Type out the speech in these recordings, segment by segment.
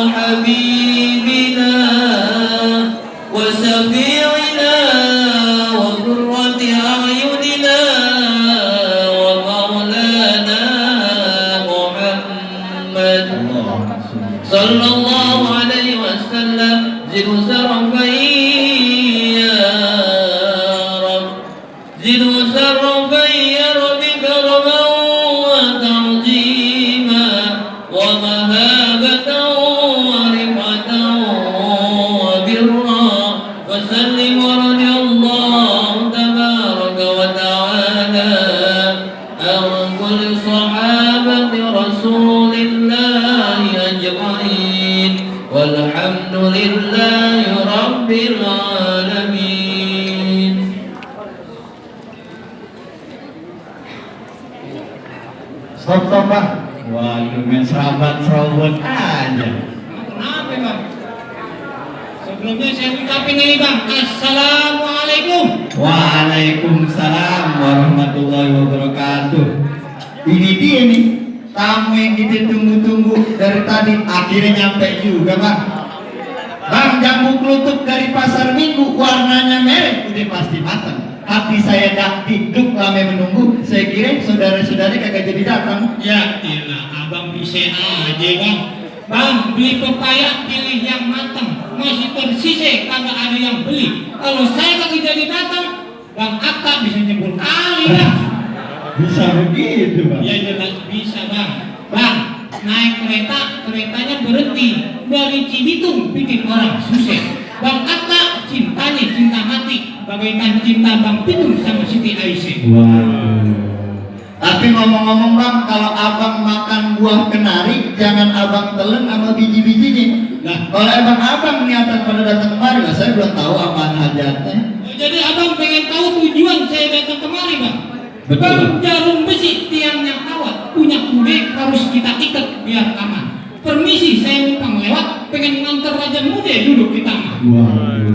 وحبيبنا وشفيعنا وقرة أعيننا ومولانا محمد صلى الله عليه وسلم زد شرفين يا رب زد شرفين يا رب كرما وتعظيما ومهابة ورفعة وبرا وسلم ورضي الله تبارك وتعالى عن كل صحابة رسول الله أجمعين والحمد لله رب العالمين. Stop Bang. Waduh, main serabut aja. Kenapa Bang? Sebelumnya saya ucapin ini Bang, Assalamualaikum. Waalaikumsalam warahmatullahi wabarakatuh. Ini dia nih, tamu yang kita tunggu-tunggu dari tadi akhirnya nyampe juga Bang. Bang, jambu kelutuk dari pasar Minggu warnanya merah udah pasti matang. Hati saya dah hidup lama menunggu. Saya kira saudara-saudari kagak jadi datang. Ya iyalah, abang bisa aja Bang. Bang, beli pepaya pilih yang matang, masih tersisa kagak ada yang beli. Kalau saya kagak jadi datang, Bang Atta bisa nyebur kali Bang. Bisa begitu Bang? Ya jelas bisa Bang. Bang, naik kereta, keretanya berhenti dari Cibitung, bikin orang susah. Bang Atta cintanya cinta mati, bagaikan cinta Bang Pitung sama Siti Aisyah. Wow. Tapi ngomong-ngomong Bang, kalau abang makan buah kenari, jangan abang telan sama biji-bijinya. Nah, kalau emang abang niatan pada datang kemari, lah saya belum tahu apaan hajatnya. Jadi abang pengen tahu tujuan saya datang kemari Bang? Betul. Bang, jarum besi tiang yang awat, punya kude harus kita ikat biar aman. Permisi, saya numpang lewat, pengen nganter Raja Muda duduk di taman. Wow.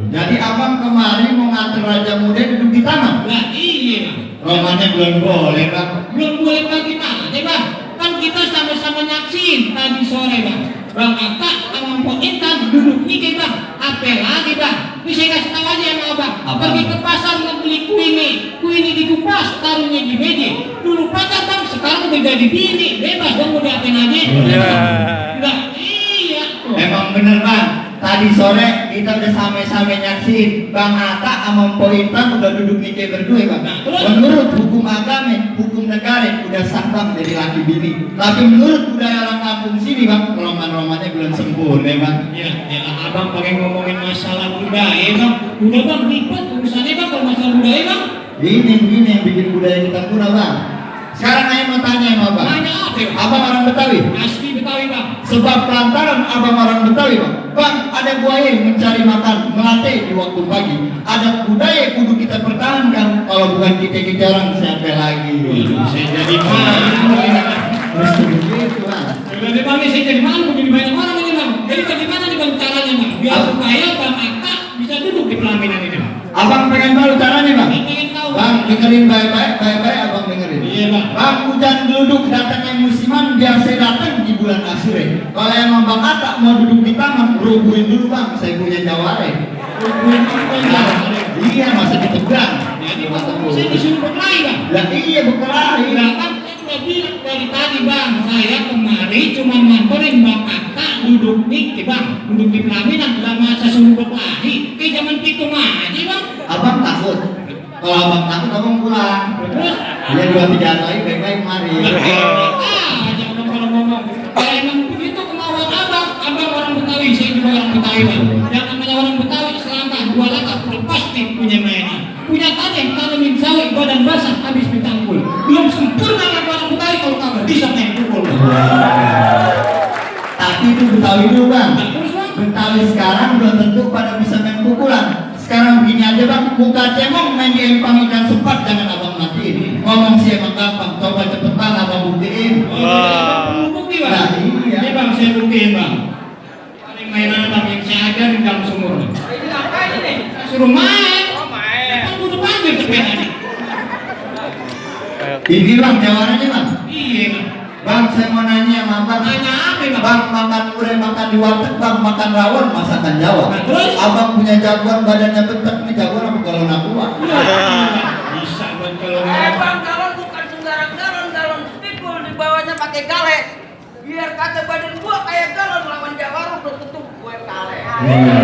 Jadi abang kemari mau nganter Raja Muda duduk di taman? Lah iya Bang. Romannya belum boleh Bang. Belum boleh bagi mana Bang? Kan kita sama-sama nyaksin tadi sore Bang. Bang Atta sama Mpok Intan duduk nih Bang. Apa lagi Bang? Bisa kasih tahu aja sama Abang. Apa? Pergi ke pasar ngebeli kue dikupas, taruhnya di meja. Dulu pacar Bang, sekarang udah jadi bini. Bebas dong mau diapain aja. Enggak, iya. Emang bener Bang. Tadi sore kita udah sama-sama nyaksin Bang Atta sama Mpok Intan udah duduk nikah berdua Bang. Nah, terus? Menurut hukum agama, hukum negara udah sah Bang dari laki bini. Tapi menurut budaya orang kampung sini Bang, roman-romannya belum sempurna Bang. Ya, Abang pakai ngomongin masalah budaya Bang. Udah Bang, ribet urusannya Bang kalau masalah budaya Bang. Ini begini yang bikin budaya kita kurang Bang. Sekarang saya mau tanya sama Bang. Nanya apa ya? Abang orang Betawi? Asli Betawi Bang. Sebab pelantaran abang orang Betawi Bang. Bang, ada buaya mencari makan, melatih di waktu pagi. Ada budaya kudu kita pertahankan. Kalau bukan kita orang siapa lagi? Saya jadi malu ini Bang. Mesti begitu Bang. Jadi Bang, saya jadi malu jadi banyak orang ini Bang. Jadi bagaimana nih Bang caranya Bang? Biar supaya Bang Atta bisa duduk di pelaminan ini Bang. Abang pengen tahu caranya Bang? Saya pengen tahu Bang, dengerin baik-baik abang dengerin. Iya Bang. Bang, hujan geluduk datangnya musiman biar saya datang di bulan Asyure. Kalau emang Bang Atta mau duduk di taman, rubuhin dulu Bang, saya punya jaware. Nah, iya masa ditegang. Jadi Bang, saya disuruh berkelahi Bang. Lah iya berkelahi. Nah kan saya udah bilang dari tadi Bang, saya kemari cuma nganterin Bang Atta duduk nih Bang, duduk di pelaminan. Lah masa suruh berkelahi? Kayak zaman Pitung aja Bang. Abang takut. Kalau abang takut abang pulang. Terus? Iya 2-3 hari baik-baik mari. Aja Abang kalau ngomong. Kalau emang begitu kemauan Abang orang Betawi, saya juga orang Betawi Bang. Yang namanya orang Betawi selama 2 langkah udah pasti punya mainan. Punya tanah, tanamin sawit, badan basah, habis mencangkul. Belum sempurna lagi orang Betawi kalau kagak bisa main pukul. Tapi itu Betawi dulu Bang. Nah, terus Bang? Betawi sekarang belum tentu pada bisa main pukulan. Sekarang begini aja Bang, muka cemong main di empang ikan sepat jangan abang matiin. Ngomong sih emang gampang, coba cepetan abang buktiin. Perlu bukti Bang? Nah, iya. Ini Bang, saya buktiin Bang. Paling mainan Bang yang saya ajarin dalam sumur. Ini ngapain ini? Suruh main. Oh main. Kan udah panggil sepedanya. Ini Bang jawabannya Bang. Iya Bang. Bang saya mau nanya abang. Nanya apa bang? Bang makan urai makan di warteg, bang makan rawon masakan Jawa. Nah, terus? Abang punya jagoan badannya betek nih, jagoan apa kalau nak kuat? Bisa bang kalau Bang, galon bukan sembarang galon, galon spikul di bawahnya pakai gale. Biar kata badan gua kayak galon lawan Jawara belum tentu gue kalah. Iya.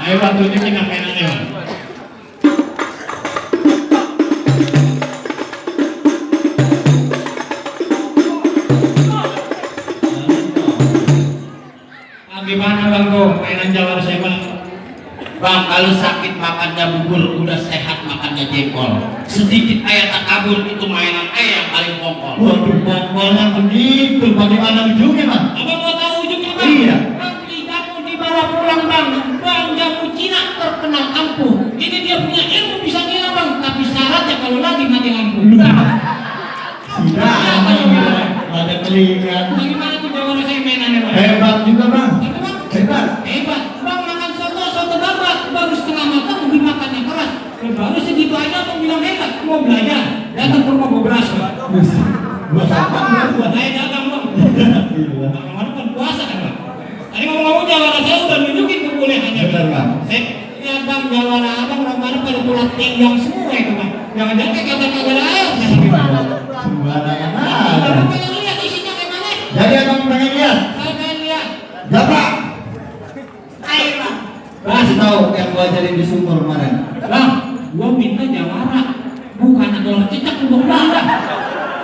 Ayo bang tunjukin apa enaknya bang. Gimana bang tuh mainan Jawara saya bang? Bang, kalau sakit makannya bubur, udah sehat makannya jengkol. Sedikit ayat tak kabur, itu mainan yang paling pokok. Waduh, pokoknya begitu. Bagaimana ujungnya, Bang? Abang mau tahu ujungnya bang? Iya. Bang beli jamu dibawa pulang bang. Bang jamu Cina terkenal ampuh. Ini dia punya ilmu bisa ngira bang. Tapi syaratnya kalau lagi mati lampu. Sudah, ada telinga. Bagaimana tuh Jawara saya mainannya bang? Hebat juga, Bang. Apa bang? Hebat. Hebat. Bang makan soto babat. Baru setengah matang lebih makan yang keras. Baru segitu aja bang bilang hebat. Mau belajar. Datang ke rumah bawa beras bang. Buat apa? Buat saya dagang bang. Bagaimana kan puasa kan bang? Tadi ngomong-ngomong Jawara saya udah nunjukin kebolehannya Benar, Bang. Saya lihat bang Jawara abang Ramadan pada tulang pinggang semua itu bang. Jangan-jangan kayak kagak ada air. Sembarangan Abang aja. pengen lihat isinya kayak mana? Jadi abang pengen lihat? Saya pengen lihat. Japra, Air bang. kasih tahu yang gua ajarin di sumur kemarin. Bang, gua minta Jawara. Bukan ada cicak untuk bang.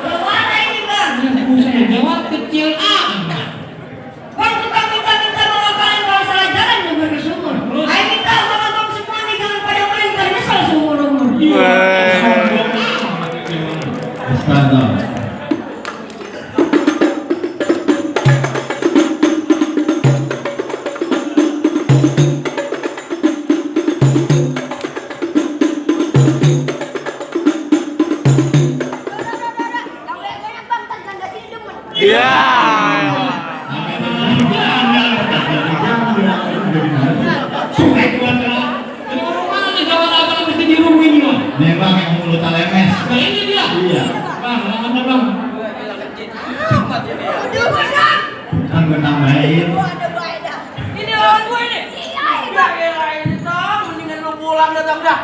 Jawara ini bang. Jawara kecil amat. Bang tukang minta mau kalian kalau salah jalan juga ke sumur. Ayo minta sama bang semua nih jangan pada main karena salah sumur umur. Astaga. Memang yang mulut lemes. Iya. Kan gue tambahin. Ini lawan gue ini. Iya ini dong. Mendingan lu pulang datang dah.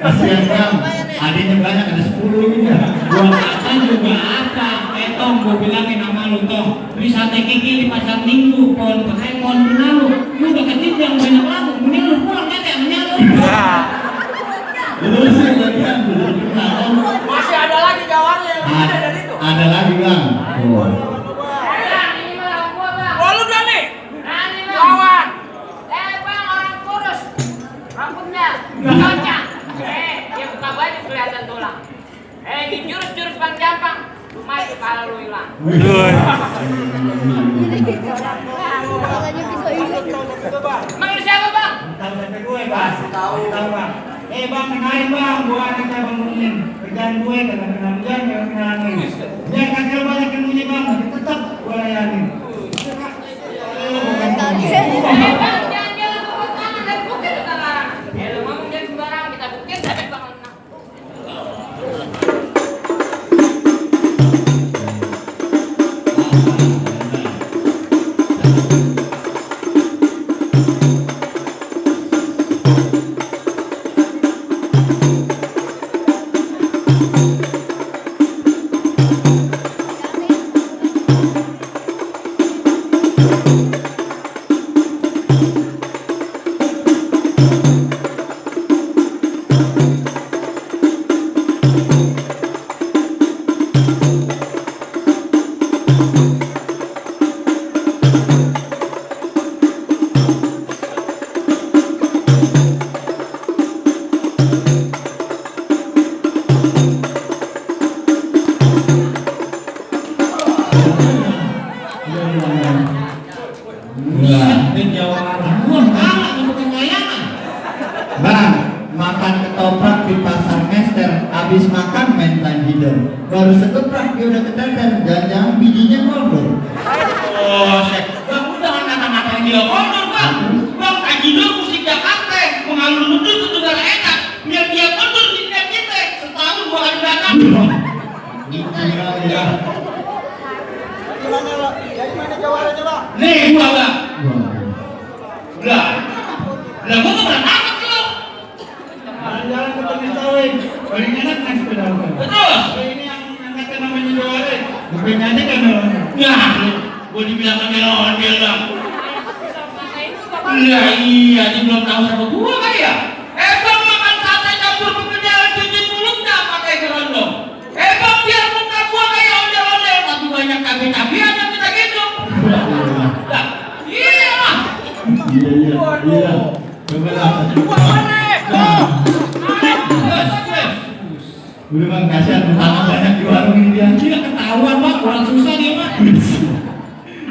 Kasihan Bang, adiknya banyak ada 10 ini ya. Gua makan juga apa? Tong, gua bilangin sama lu Tong. Beli sate kiki di pasar Minggu, pohon benalu. Lu udah ketimbang banyak lagu, mending lu pulang ya kayak menyalu. Lu sih bagian belum kenal. Masih ada lagi Jawara yang beda dari itu. Ada lagi Bang. Oh. Ini malah gua bang. Oh lu berani? Berani bang. Lawan. Bang orang kurus. Rambutnya cocok. Dia buka baju kelihatan tulang. Di jurus-jurus Bang Jampang. Lu maju kalau lu hilang. Manggil siapa bang? Tahu sampai gue Bang. Tahu Bang. Bang, kenalin Bang, gua anak Bang Mumin. Kerjaan gue kagak kenal hujan, kagak kenal angin. Biar kagak banyak ilmunya Bang, tapi tetap gua layanin. Bang, jangan-jangan tepuk tangan dan bukti itu tangan. Lu ngomong jangan sembarang, kita buktiin sampai Bang menang. jawara. Wah, kalah kamu bukan layangan. Bang, makan ketoprak di pasar Mester, habis makan main tanjidor. Baru sekeprak dia udah keteter, jangan-jangan bijinya ngobrol. Oh, bang, jangan kata-katain dia kotor, bang. Bang, tajidor musik Jakarta, mengalun betul itu negara enak. Biar dia kotor di kita, setahun 2 kali datang. Ya. Dari mana jawarannya, Bang? Nih, gua, bang. Lah, gua tuh pernah takut lu. Jalan ke tepi sawit. Paling enak naik sepeda. Terus, Ini yang kata namanya jawara. Lebih nyanyi kan? ya, gua dibilang lawan dia, bang. Lah iya, dia belum tahu sama gua kali ya. Bang, makan sate campur pekerjaan cuci mulutnya pakai gerondong. Bang, biar muka gua kayak ondel-ondel, tapi banyak cabai-cabean yang kita gitu. Lah, iya lah. Iya. Coba lah. Udah bang, kasihan makanan banyak di warung ini dia. Dia ketahuan bang, orang susah dia bang.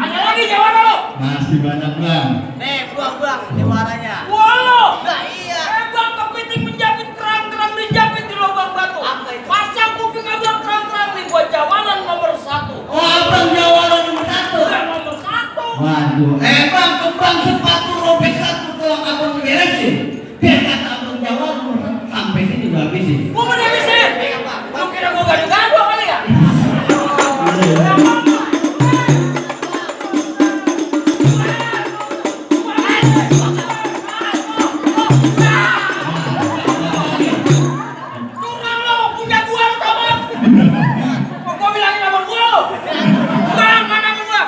Ada lagi jawara lo. Masih banyak bang. Nih, Bang, jawarannya. Walo. Nah, iya. Bang, kepiting menjepit kerang-kerang dijepit di lubang batu. Apa itu? Pasang kuping abang kerang-kerang nih buat jawaran nomor 1. Oh, abang jawara nomor 1. Nomor 1. Waduh. Bang, kembang sepatu robek 1 tulang abang beresin. Biar kata abang jawara nomor 1 sampai sini gua habisin. Gua mau dihabisin. Lu kira gua gaduh-gaduh kali ya? Turun lo, punya gua lu tau bang. Kok gua bilangin abang gua lo? Bang, mana gua?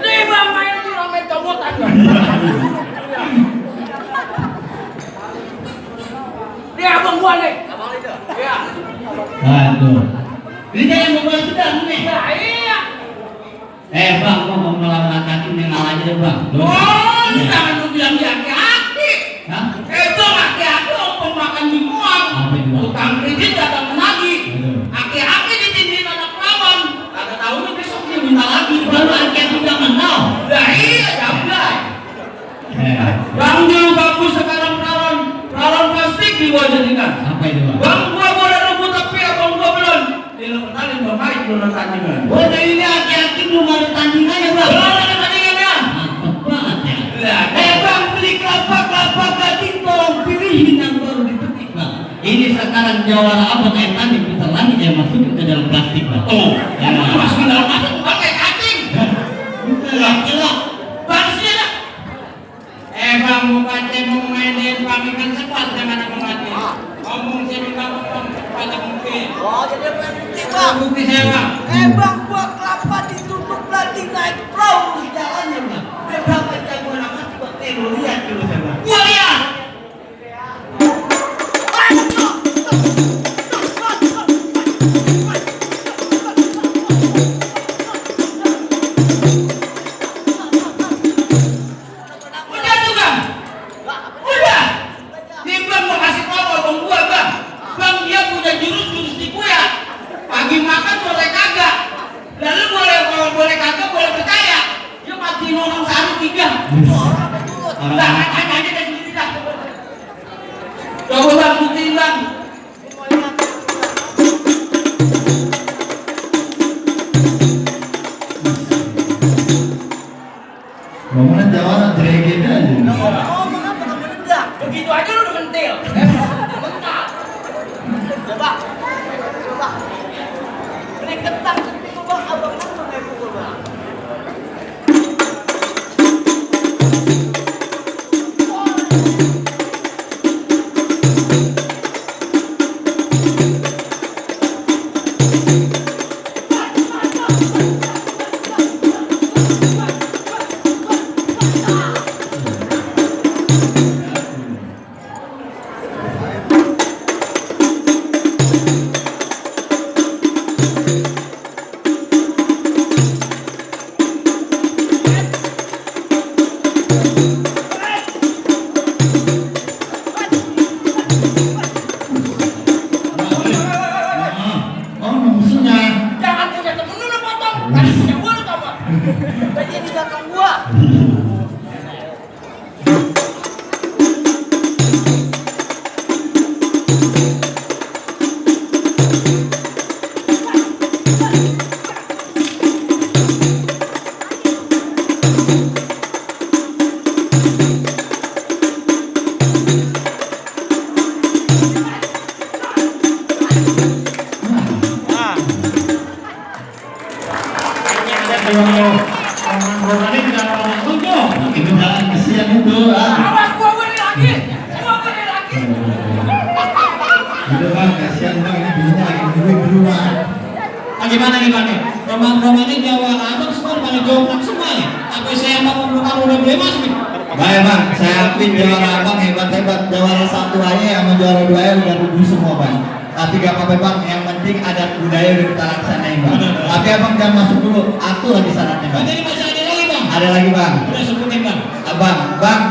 Nih bang, main di ramen comotan bang. Ini abang gua nih. Abang itu. Iya. Waduh. Ini yang membuat sedang nih. Nah, iya. Bang, gua mau melawan kaki mengal aja deh bang. Oh, jangan lu bilang dia hati-hati. Hah? Itu hati-hati pemakan dibuang. Apa itu, Bang? Tukang kredit datang menagih. Aduh. Hati-hati ditindih anak perawan. Kagak tahu nih besok dia minta lagi. Baru angket udah kenal. Lah iya, jamblah. Bang dia bagus sekarang perawan. Perawan plastik diwajibkan. Apa itu bang? Bang gua boleh rebut tapi abang gua belum. Dia kenalin bang Mike belum ada tandingan. Oh jadi ini hati-hati belum ada tandingannya bang. Belum ada tandingannya. Mantap banget ya. Lah, bang beli kelapa gading tolong pilihin yang baru dipetik bang. Ini sekarang jawara abang yang tadi putar lagi dia masukin ke dalam plastik bang. Oh, yang masuk ke dalam plastik pakai cacing. Lah, gila. Bang sini dah. Bang mau kacang mau mainin pamikan cepat jangan aku mati. Ngomong saya minta ngomong cepat mungkin. Oh, jadi apa yang penting, Bang? Bukti saya bang. Bang, buah kelapa ditutup lagi naik perahu di jalannya, Bang. Berapa jagoan amat buat tidur lihat dulu saya bang. Gua lihat. Udah tuh bang. Udah. Nih bang mau kasih tahu abang gua bang. Bang dia punya jurus di kuya. Pagi makan boleh kagak. Lalu boleh kagak boleh percaya. Dia matiin orang sehari 3. Udah tanya aja dari sini dah. Coba bang buktiin bang. Ngomongnya jawara dreget aja. Oh, mengapa kamu nendang? Begitu aja lu udah mentil. Mental. Coba. Ini ketang ketika Bang, abang kan pakai pukul, Bang. Oh, musuhnya. Jangan punya temen lu potong. Kan punya gua lu tau gak? Tadi di belakang gua. kasihan itu. Awas gua beli lagi. Gua beli lagi. Udah bang, kasihan bang, ini bininya lagi nungguin di rumah. Bagaimana nih Pak? Roman-roman ini Jawa Abang semua pada jomblang semua ya? Tapi saya mau bukan udah boleh masuk nih. Baik bang, saya akuin juara abang hebat-hebat. Juara 1 aja sama juara 2 aja udah rubuh semua bang. Tapi gak apa-apa bang, yang penting adat budaya udah kita laksanain bang. Tapi abang jangan masuk dulu, atur lagi syaratnya bang. Jadi masih ada lagi Bang? Ada lagi bang. Udah sebutin Bang. Bang,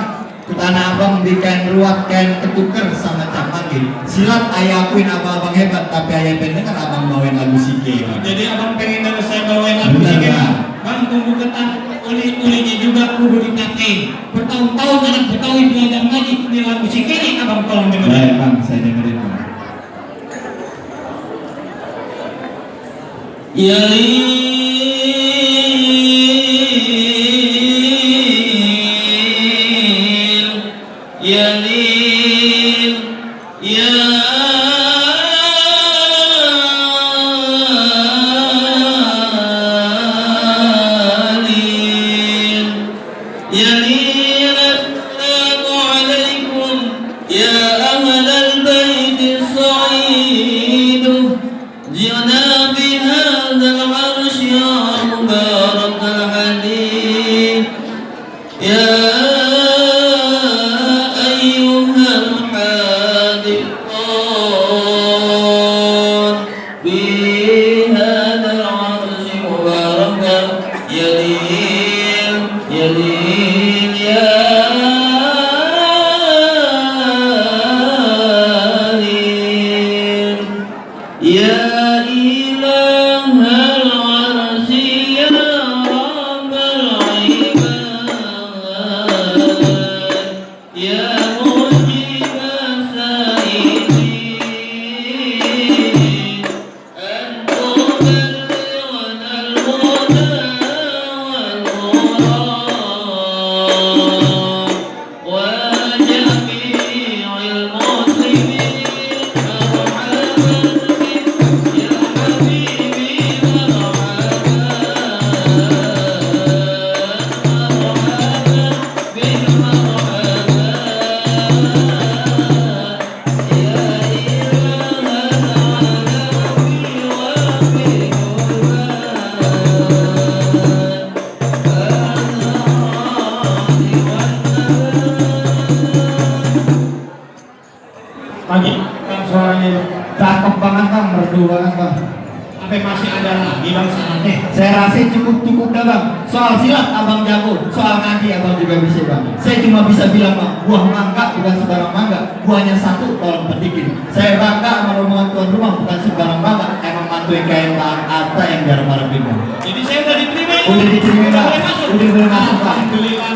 ke tanah abang di kain ruat, kain ketuker sama cap manggil. Silat ayah akuin abang hebat, tapi ayah pengen kan abang bawain lagu sike bang. Jadi abang pengen dari saya bawain lagu Benar, sih Bang. Bang tunggu ketat uli-ulinya juga kudu dipakai. Bertahun-tahun anak Betawi belajar ngaji di lagu sih ini abang tolong Baik dengerin. bang, saya dengerin bang. Ya Lil, ya Lil, ya Lil, assalamualaikum ya ahlal bait as-sa'id. Ji'na bi hadzal 'arsy ya mubarak al-hadid. Ya Ya ilahal arsi ya rabbal ibad ya mujibas sa'irin anta ballighna al-huda wal-murad wa jami'il muslimin Pagi, Bang suaranya Cakep banget bang, merdu banget bang. apa masih ada lagi Bang saatnya? Saya rasa cukup dah bang. Soal silat abang jago, soal ngaji abang juga bisa bang. Saya cuma bisa bilang bang, buah mangga bukan sembarang mangga, buahnya satu tolong petikin. Saya bangga sama rombongan tuan rumah, bukan sembarang bangga. Emang mantu yang kayak Bang Atta yang jarang-jarang bang. Jadi saya udah diterima ini. Udah diterima bang, Boleh masuk? udah boleh masuk bang. Alhamdulillah.